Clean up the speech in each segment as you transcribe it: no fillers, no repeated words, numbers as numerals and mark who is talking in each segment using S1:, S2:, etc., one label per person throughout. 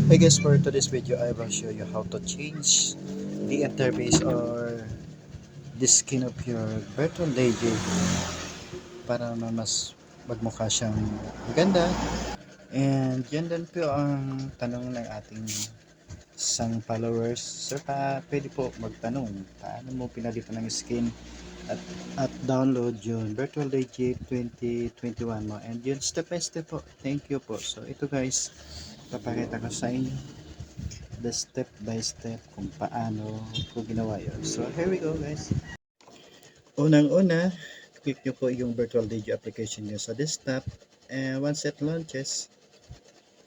S1: Hey guys, for today's video I will show you how to change the interface or the skin of your virtual DJ para naman mas magmukha siyang maganda. And yan din po ang tanong ng ating isang followers. Sir, pwede po magtanong, paano mo pinalitan ng skin at download yung virtual DJ 2021 mo, and yun step by step po. Thank you po. So ito guys, papakita ko sa inyo the step by step kung paano ko ginawa yun. So here we go guys. Unang-una, click nyo po yung virtual DJ application nyo sa desktop, and once it launches,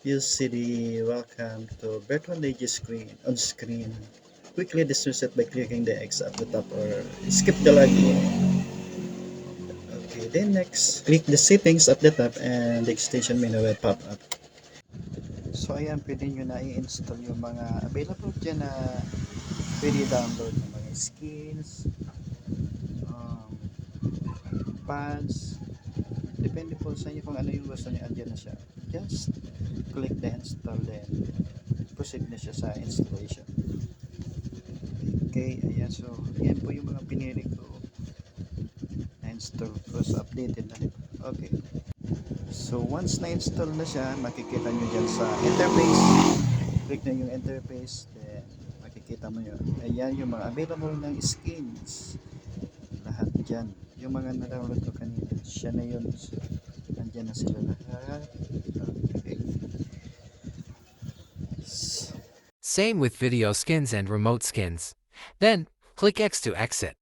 S1: you'll see the welcome to virtual DJ screen on screen. Quickly dismiss it by clicking the X at the top or skip the login. Okay, then next, click the settings at the top and the extension menu will pop up. So ayan, pwede nyo na i-install yung mga available dyan na pwede download ng mga skins, um, pads, depende po sa inyo kung ano yung gusto nyo, andyan na siya. Just click the install, then proceed na siya sa installation. Okay, ayan, so ayan po yung mga pinili ko na install ko, so updated na rin. Okay, so once na-install na siya, makikita nyo dyan sa interface, click na yung interface, then makikita mo yun. Ayan yung mga available ng skins, lahat dyan. Yung mga na-download ko kanina, siya na yun. Nandyan na sila lahat. Okay.
S2: Same with video skins and remote skins. Then, click X to exit.